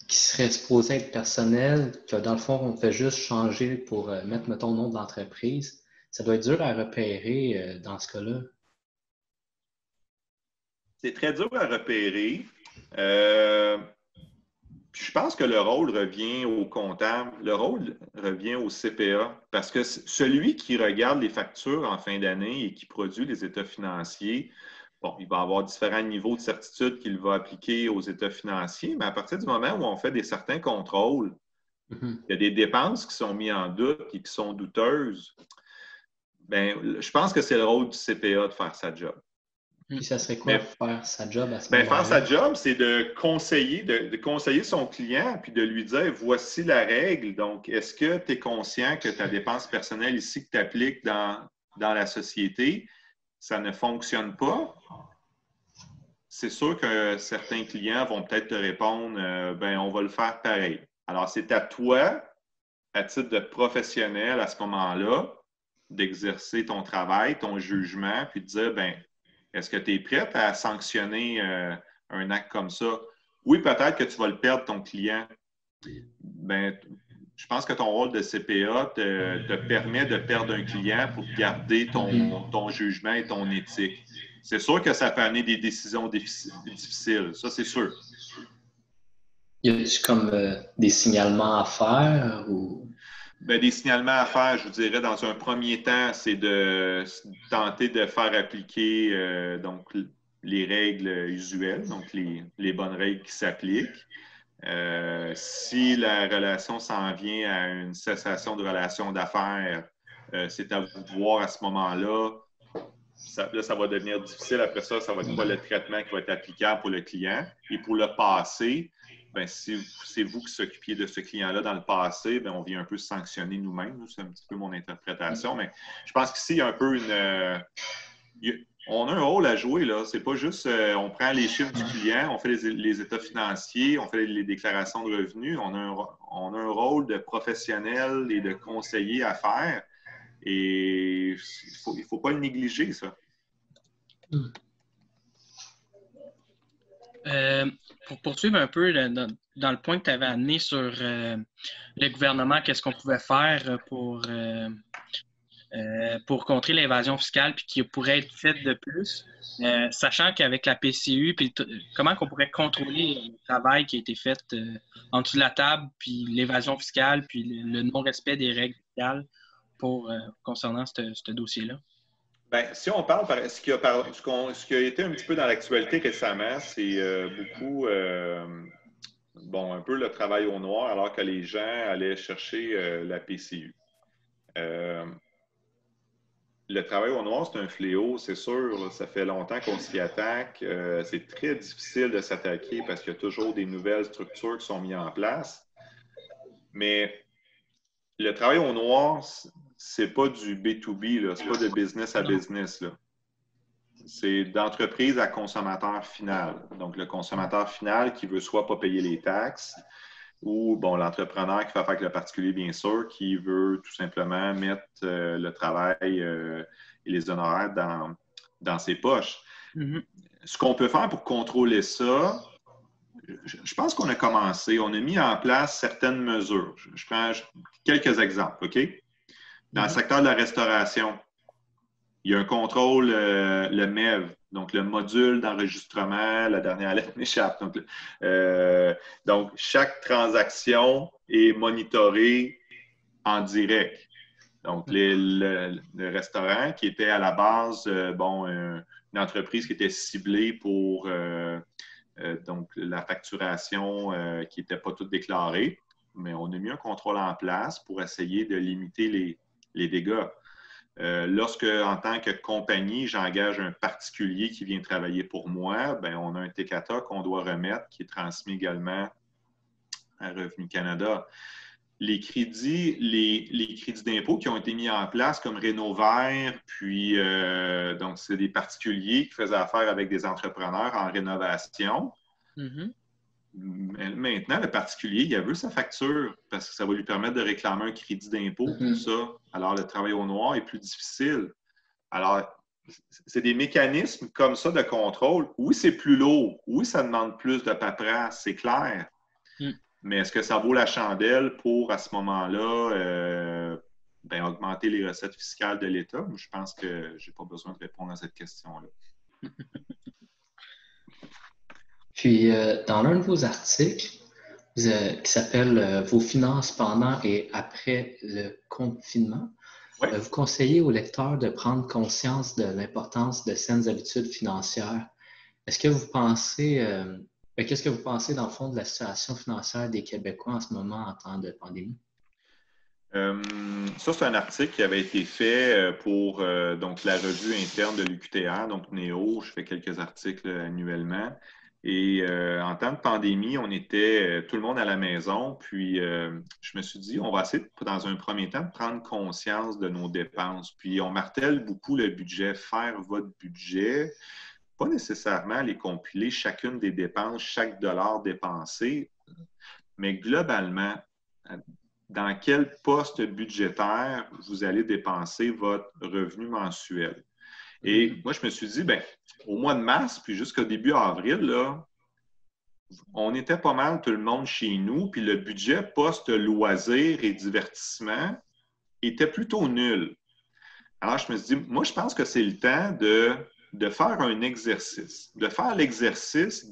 qui serait supposée être personnelle, que dans le fond, on fait juste changer pour mettre, mettons, le nom de l'entreprise. Ça doit être dur à repérer dans ce cas-là. C'est très dur à repérer. Je pense que le rôle revient au comptable, le rôle revient au CPA, parce que celui qui regarde les factures en fin d'année et qui produit les états financiers, il va avoir différents niveaux de certitude qu'il va appliquer aux états financiers, mais à partir du moment où on fait certains contrôles, il y a des dépenses qui sont mises en doute et qui sont douteuses. Bien, je pense que c'est le rôle du CPA de faire sa job. Puis ça serait quoi faire sa job à ce moment-là? Faire sa job, c'est de conseiller son client puis de lui dire voici la règle. Donc, est-ce que tu es conscient que ta dépense personnelle ici que tu appliques dans la société, ça ne fonctionne pas? C'est sûr que certains clients vont peut-être te répondre on va le faire pareil. Alors, c'est à toi, à titre de professionnel à ce moment-là, d'exercer ton travail, ton jugement, puis de dire est-ce que tu es prête à sanctionner un acte comme ça oui, peut-être que tu vas le perdre, ton client. Ben, je pense que ton rôle de CPA te permet de perdre un client pour garder ton jugement et ton éthique. C'est sûr que ça peut amener des décisions difficiles, ça c'est sûr. Y a-t-il comme des signalements à faire ou... Ben, des signalements à faire, je vous dirais, dans un premier temps, c'est de tenter de faire appliquer donc, les règles usuelles, donc les bonnes règles qui s'appliquent. Si la relation s'en vient à une cessation de relation d'affaires, c'est à vous de voir à ce moment-là. Ça va devenir difficile. Après ça va être quoi le traitement qui va être applicable pour le client. Et pour le passé, ben, si c'est vous qui s'occupiez de ce client-là dans le passé, ben, on vient un peu sanctionner nous-mêmes. C'est un petit peu mon interprétation. Mais je pense qu'ici, il y a un peu on a un rôle à jouer, là. C'est pas juste on prend les chiffres du client, on fait les états financiers, on fait les déclarations de revenus. On a un rôle de professionnel et de conseiller à faire. Et il faut pas le négliger, ça. Pour poursuivre un peu dans le point que tu avais amené sur le gouvernement, qu'est-ce qu'on pouvait faire pour contrer l'évasion fiscale puis qui pourrait être faite de plus, sachant qu'avec la PCU, puis comment on pourrait contrôler le travail qui a été fait en dessous de la table, puis l'évasion fiscale, puis le non-respect des règles fiscales concernant ce dossier-là? Bien, si on parle, ce qui a été un petit peu dans l'actualité récemment, c'est beaucoup, un peu le travail au noir alors que les gens allaient chercher la PCU. Le travail au noir, c'est un fléau, c'est sûr. Là, ça fait longtemps qu'on s'y attaque. C'est très difficile de s'attaquer parce qu'il y a toujours des nouvelles structures qui sont mises en place. Mais le travail au noir, c'est pas du B2B, là. C'est pas de business à business, là. C'est d'entreprise à consommateur final. Donc, le consommateur final qui veut soit pas payer les taxes ou, l'entrepreneur qui fait affaire avec le particulier, bien sûr, qui veut tout simplement mettre le travail et les honoraires dans ses poches. Mm-hmm. Ce qu'on peut faire pour contrôler ça, je pense qu'on a commencé, on a mis en place certaines mesures. Je prends quelques exemples, OK? Dans le secteur de la restauration, il y a un contrôle, le MEV, donc le module d'enregistrement, la dernière lettre m'échappe. Donc, chaque transaction est monitorée en direct. Donc, le restaurant qui était à la base, une entreprise qui était ciblée pour donc la facturation qui n'était pas toute déclarée, mais on a mis un contrôle en place pour essayer de limiter les dégâts. Lorsque, en tant que compagnie, j'engage un particulier qui vient travailler pour moi, bien, on a un TCATA qu'on doit remettre, qui est transmis également à Revenu Canada. Les crédits d'impôt qui ont été mis en place, comme Rénovert, puis donc c'est des particuliers qui faisaient affaire avec des entrepreneurs en rénovation. Mm-hmm. Maintenant, le particulier, il a vu sa facture parce que ça va lui permettre de réclamer un crédit d'impôt pour ça. Alors, le travail au noir est plus difficile. Alors, c'est des mécanismes comme ça de contrôle. Oui, c'est plus lourd. Oui, ça demande plus de paperasse, c'est clair. Mais est-ce que ça vaut la chandelle pour, à ce moment-là, augmenter les recettes fiscales de l'État? Moi, je pense que je n'ai pas besoin de répondre à cette question-là. Puis, dans l'un de vos articles qui s'appelle « Vos finances pendant et après le confinement », oui. Vous conseillez aux lecteurs de prendre conscience de l'importance de saines habitudes financières. Est-ce que vous pensez, qu'est-ce que vous pensez dans le fond de la situation financière des Québécois en ce moment en temps de pandémie? Ça, c'est un article qui avait été fait pour donc, la revue interne de l'UQTR, donc NEO. Je fais quelques articles annuellement. Et en temps de pandémie, on était tout le monde à la maison. Puis, je me suis dit, on va essayer, dans un premier temps, de prendre conscience de nos dépenses. Puis, on martèle beaucoup le budget. Faire votre budget, pas nécessairement les compiler chacune des dépenses, chaque dollar dépensé, mais globalement, dans quel poste budgétaire vous allez dépenser votre revenu mensuel. Et moi, je me suis dit, au mois de mars, puis jusqu'au début avril, là, on était pas mal tout le monde chez nous, puis le budget post-loisirs et divertissement était plutôt nul. Alors, je me suis dit, moi, je pense que c'est le temps de faire un exercice, de faire l'exercice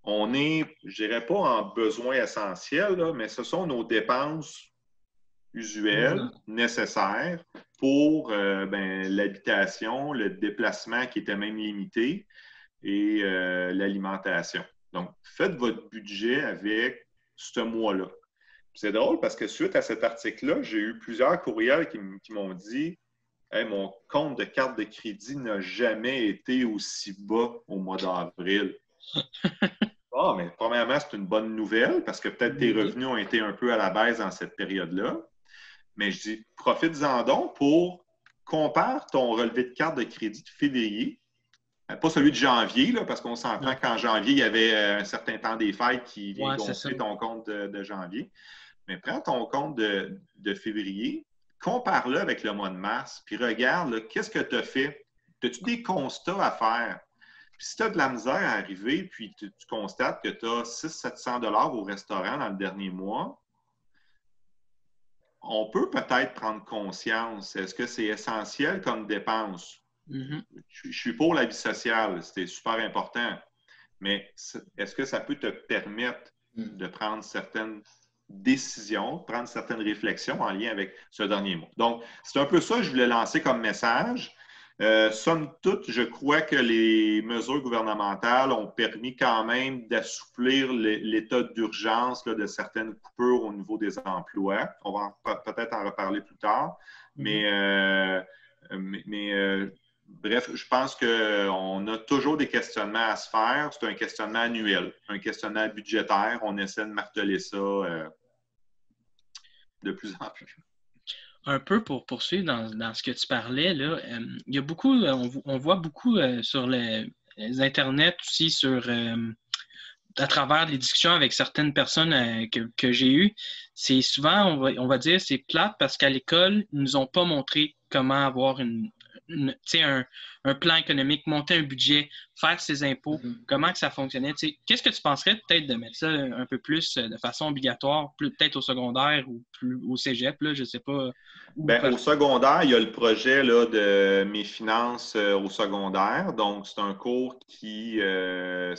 on est, je dirais pas en besoin essentiel, là, mais ce sont nos dépenses usuelles, nécessaires pour l'habitation, le déplacement qui était même limité et l'alimentation. Donc, faites votre budget avec ce mois-là. C'est drôle parce que suite à cet article-là, j'ai eu plusieurs courriels qui m'ont dit hey, mon compte de carte de crédit n'a jamais été aussi bas au mois d'avril. Ah, mais premièrement, c'est une bonne nouvelle parce que peut-être tes revenus ont été un peu à la baisse dans cette période-là. Mais je dis, profite-en donc pour compare ton relevé de carte de crédit de février, pas celui de janvier, là, parce qu'on s'entend qu'en janvier, il y avait un certain temps des fêtes qui vient gonfler ton compte de janvier. Mais prends ton compte de février, compare-le avec le mois de mars, puis regarde, là, qu'est-ce que tu as fait? As-tu des constats à faire? Puis si tu as de la misère à arriver, puis tu constates que tu as 600-700 $ au restaurant dans le dernier mois, on peut peut-être prendre conscience. Est-ce que c'est essentiel comme dépense? Je suis pour la vie sociale, c'est super important. Mais est-ce que ça peut te permettre de prendre certaines décisions, prendre certaines réflexions en lien avec ce dernier mot? Donc, c'est un peu ça que je voulais lancer comme message. Somme toute, je crois que les mesures gouvernementales ont permis quand même d'assouplir l'état d'urgence de certaines coupures au niveau des emplois. On va peut-être en reparler plus tard. Bref, je pense qu'on a toujours des questionnements à se faire. C'est un questionnement annuel, un questionnement budgétaire. On essaie de marteler ça de plus en plus. Un peu pour poursuivre dans ce que tu parlais, là, il y a beaucoup, on voit beaucoup sur les internets aussi, à travers les discussions avec certaines personnes que j'ai eues. C'est souvent, on va dire, c'est plate parce qu'à l'école, ils nous ont pas montré comment avoir un plan économique, monter un budget, faire ses impôts, comment que ça fonctionnait. Qu'est-ce que tu penserais peut-être de mettre ça un peu plus de façon obligatoire, peut-être au secondaire ou plus au cégep, là, je ne sais pas. Au secondaire, il y a le projet là, de Mes finances au secondaire. Donc, c'est un cours qui va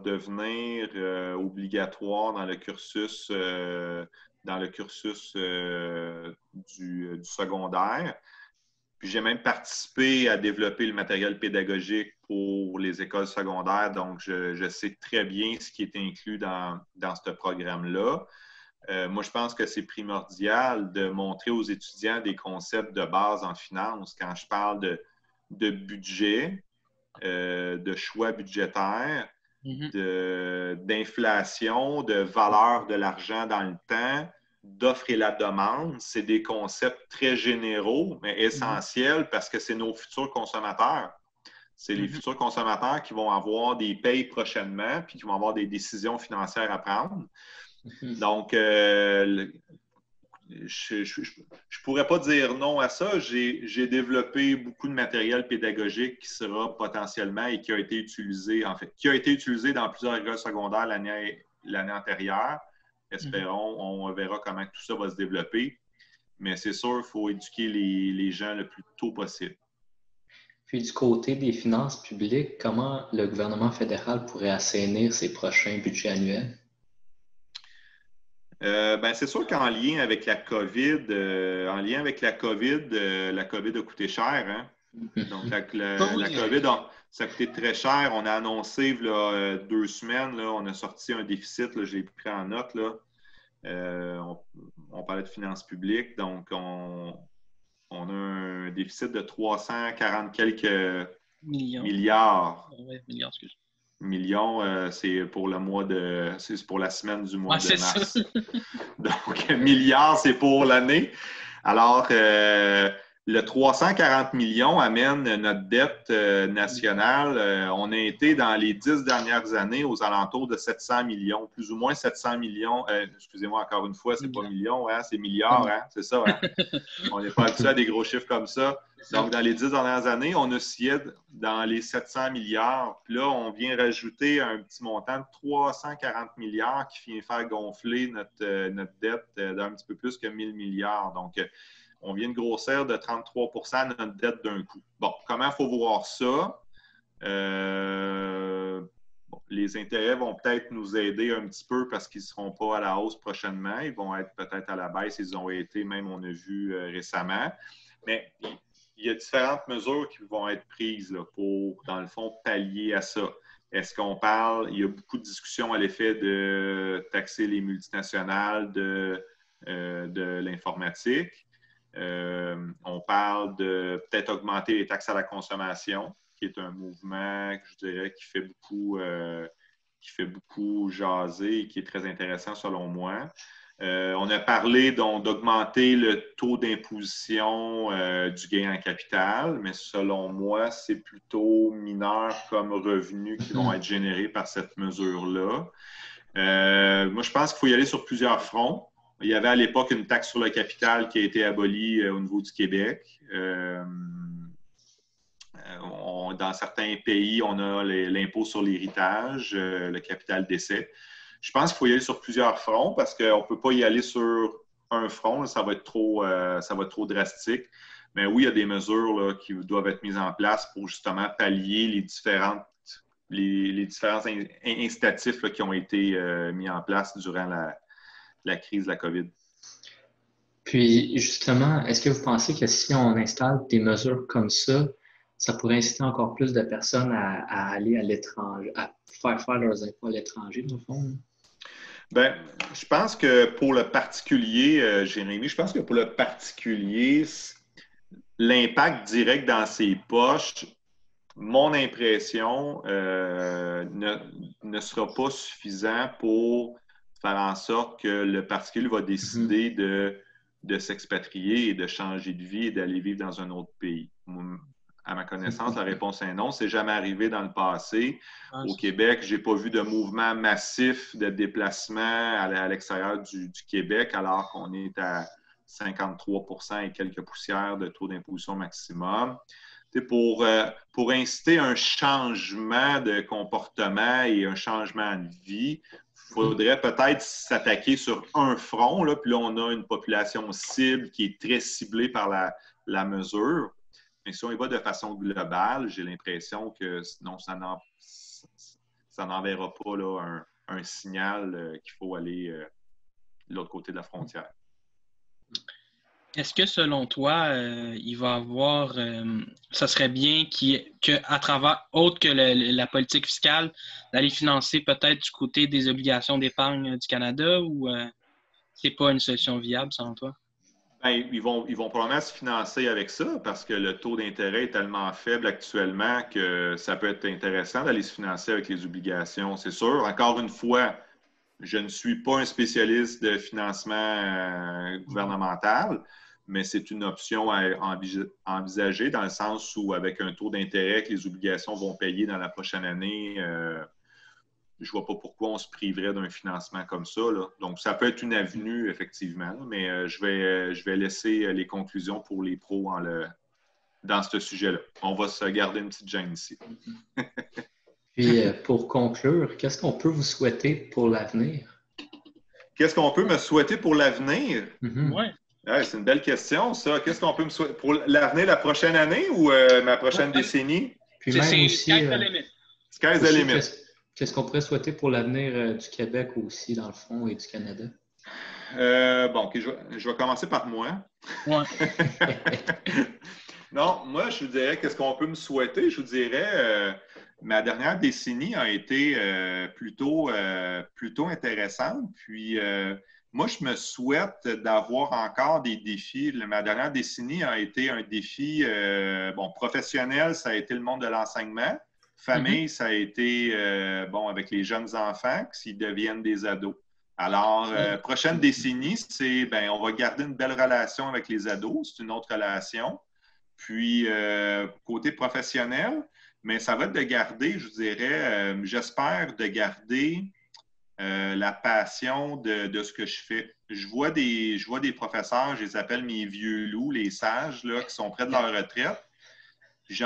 devenir obligatoire dans le cursus du secondaire. Puis j'ai même participé à développer le matériel pédagogique pour les écoles secondaires, donc je sais très bien ce qui est inclus dans ce programme-là. Moi, je pense que c'est primordial de montrer aux étudiants des concepts de base en finance. Quand je parle de budget, de choix budgétaires, d'inflation, de valeur de l'argent dans le temps, d'offre et la demande, c'est des concepts très généraux, mais essentiels parce que c'est nos futurs consommateurs. C'est les futurs consommateurs qui vont avoir des payes prochainement puis qui vont avoir des décisions financières à prendre. Donc, je ne pourrais pas dire non à ça. J'ai développé beaucoup de matériel pédagogique qui sera potentiellement et qui a été utilisé, dans plusieurs écoles secondaires l'année antérieure. Espérons, on verra comment tout ça va se développer. Mais c'est sûr, il faut éduquer les gens le plus tôt possible. Puis du côté des finances publiques, comment le gouvernement fédéral pourrait assainir ses prochains budgets annuels? C'est sûr qu'en lien avec la COVID, la COVID a coûté cher. Hein? Donc, la COVID, ça a coûté très cher. On a annoncé, là, 2 semaines, là, on a sorti un déficit, là, je l'ai pris en note. Là. On parlait de finances publiques, donc on a un déficit de 340 quelques milliards. Ouais, milliards, excuse. Millions, c'est pour c'est pour la semaine du mois de mars. Donc, milliards, c'est pour l'année. Alors, le 340 millions amène notre dette nationale. On a été dans les 10 dernières années aux alentours de 700 millions, plus ou moins 700 millions. Excusez-moi encore une fois, c'est pas millions, hein, c'est milliards, hein, c'est ça. Hein? On n'est pas habitué à des gros chiffres comme ça. Donc, dans les 10 dernières années, on oscillait dans les 700 milliards. Puis là, on vient rajouter un petit montant de 340 milliards qui vient faire gonfler notre dette d'un petit peu plus que 1000 milliards. Donc, on vient de grossir de 33 % de notre dette d'un coup. Bon, comment il faut voir ça? Les intérêts vont peut-être nous aider un petit peu parce qu'ils ne seront pas à la hausse prochainement. Ils vont être peut-être à la baisse. Ils ont été, même on a vu récemment. Mais il y a différentes mesures qui vont être prises là, pour, dans le fond, pallier à ça. Est-ce qu'on parle, il y a beaucoup de discussions à l'effet de taxer les multinationales de l'informatique. On parle de peut-être augmenter les taxes à la consommation, qui est un mouvement, je dirais, qui fait beaucoup jaser et qui est très intéressant selon moi. On a parlé donc d'augmenter le taux d'imposition du gain en capital, mais selon moi, c'est plutôt mineur comme revenus qui vont être générés par cette mesure-là. Moi, je pense qu'il faut y aller sur plusieurs fronts. Il y avait à l'époque une taxe sur le capital qui a été abolie au niveau du Québec. Dans certains pays, on a l'impôt sur l'héritage, le capital décès. Je pense qu'il faut y aller sur plusieurs fronts parce qu'on ne peut pas y aller sur un front. Là, ça va être trop drastique. Mais oui, il y a des mesures là, qui doivent être mises en place pour justement pallier les différents incitatifs là, qui ont été mis en place durant la crise de la COVID. Puis, justement, est-ce que vous pensez que si on installe des mesures comme ça pourrait inciter encore plus de personnes à aller à l'étranger, à faire leurs impôts à l'étranger, dans le fond? Bien, je pense que pour le particulier, Jérémy, l'impact direct dans ses poches, mon impression, ne sera pas suffisant pour faire en sorte que le particulier va décider de s'expatrier et de changer de vie et d'aller vivre dans un autre pays. À ma connaissance, la réponse est non. C'est jamais arrivé dans le passé. Au Québec, je n'ai pas vu de mouvement massif de déplacement à l'extérieur du Québec, alors qu'on est à 53 % et quelques poussières de taux d'imposition maximum. Pour inciter un changement de comportement et un changement de vie, il faudrait peut-être s'attaquer sur un front. Là, puis là, on a une population cible qui est très ciblée par la mesure. Mais si on y va de façon globale, j'ai l'impression que sinon, ça n'enverra pas là, un signal qu'il faut aller de l'autre côté de la frontière. Est-ce que, selon toi, il va y avoir... ça serait bien qu'à travers, autre que la politique fiscale, d'aller financer peut-être du côté des obligations d'épargne du Canada ou c'est pas une solution viable, selon toi? Bien, ils vont probablement se financer avec ça parce que le taux d'intérêt est tellement faible actuellement que ça peut être intéressant d'aller se financer avec les obligations, c'est sûr. Encore une fois, je ne suis pas un spécialiste de financement gouvernemental, mais c'est une option à envisager dans le sens où, avec un taux d'intérêt que les obligations vont payer dans la prochaine année, je ne vois pas pourquoi on se priverait d'un financement comme ça. Là. Donc, ça peut être une avenue, effectivement, mais je vais laisser les conclusions pour les pros dans ce sujet-là. On va se garder une petite gêne ici. Puis, pour conclure, qu'est-ce qu'on peut vous souhaiter pour l'avenir? Qu'est-ce qu'on peut me souhaiter pour l'avenir? Ouais. Ouais, c'est une belle question, ça. Qu'est-ce qu'on peut me souhaiter pour l'avenir, la prochaine année ou ma prochaine décennie? Puis même aussi, sky's the limit. Sky's the limit. Qu'est-ce qu'on pourrait souhaiter pour l'avenir du Québec aussi, dans le fond, et du Canada? Okay, je vais commencer par moi. Ouais. Non, moi, je vous dirais, qu'est-ce qu'on peut me souhaiter? Je vous dirais, ma dernière décennie a été plutôt intéressante. Puis, moi, je me souhaite d'avoir encore des défis. Ma dernière décennie a été un défi professionnel, ça a été le monde de l'enseignement. Famille, ça a été avec les jeunes enfants s'ils deviennent des ados. Alors, prochaine décennie, on va garder une belle relation avec les ados. C'est une autre relation. Puis, côté professionnel, mais ça va être de garder, je vous dirais, j'espère de garder la passion de ce que je fais. Je vois des professeurs, je les appelle mes vieux loups, les sages, là, qui sont près de leur retraite. Ils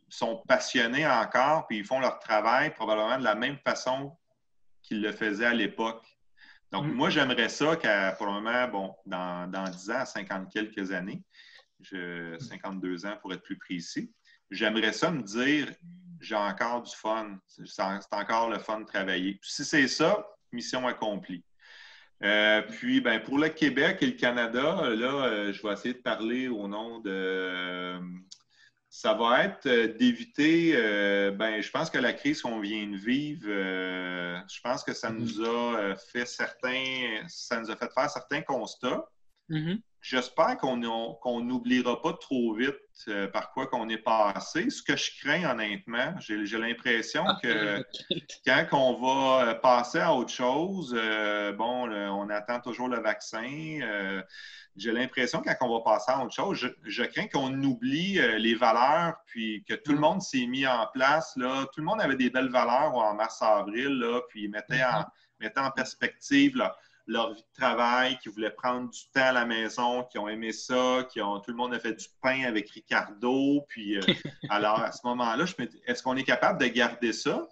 sont passionnés encore, puis ils font leur travail probablement de la même façon qu'ils le faisaient à l'époque. Donc, moi, j'aimerais ça pour le moment, bon, dans 10 ans, 50 quelques années, 52 ans pour être plus précis, j'aimerais ça me dire, j'ai encore du fun, c'est encore le fun de travailler. Puis, si c'est ça, mission accomplie. Puis, ben, pour le Québec et le Canada, là, je vais essayer de parler au nom de... ça va être d'éviter, ben, je pense que la crise qu'on vient de vivre, je pense que ça nous a fait faire certains constats. J'espère qu'on n'oubliera pas trop vite par quoi qu'on est passé. Ce que je crains, honnêtement, j'ai l'impression que quand on va passer à autre chose, on attend toujours le vaccin. J'ai l'impression que quand on va passer à autre chose, je crains qu'on oublie les valeurs, puis que tout le monde s'est mis en place. Là, tout le monde avait des belles valeurs en mars-avril, puis mettait en perspective leur vie de travail, qui voulaient prendre du temps à la maison, qui ont aimé ça, tout le monde a fait du pain avec Ricardo. Puis, alors, à ce moment-là, je me dis, est-ce qu'on est capable de garder ça?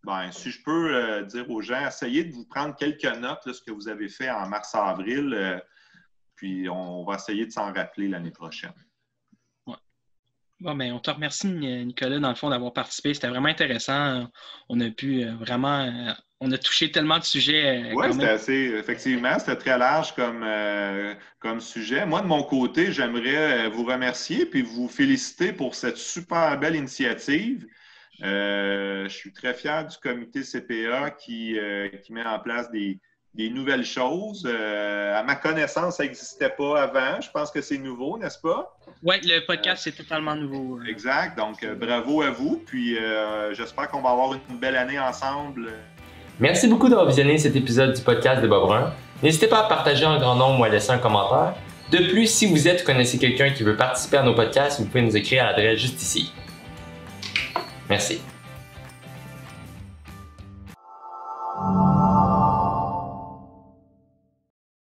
Ben, si je peux dire aux gens, essayez de vous prendre quelques notes de ce que vous avez fait en mars-avril, puis on va essayer de s'en rappeler l'année prochaine. Ouais. Bon, ben, on te remercie, Nicolas, dans le fond, d'avoir participé. C'était vraiment intéressant. On a pu vraiment... on a touché tellement de sujets. Oui, effectivement, c'était très large comme sujet. Moi, de mon côté, j'aimerais vous remercier et vous féliciter pour cette super belle initiative. Je suis très fier du comité CPA qui met en place des nouvelles choses. À ma connaissance, ça n'existait pas avant. Je pense que c'est nouveau, n'est-ce pas? Oui, le podcast, c'est totalement nouveau. Exact. Donc, bravo à vous. Puis, j'espère qu'on va avoir une belle année ensemble. Merci beaucoup d'avoir visionné cet épisode du podcast des Bas Bruns. N'hésitez pas à partager en grand nombre ou à laisser un commentaire. De plus, si vous êtes ou connaissez quelqu'un qui veut participer à nos podcasts, vous pouvez nous écrire à l'adresse juste ici. Merci.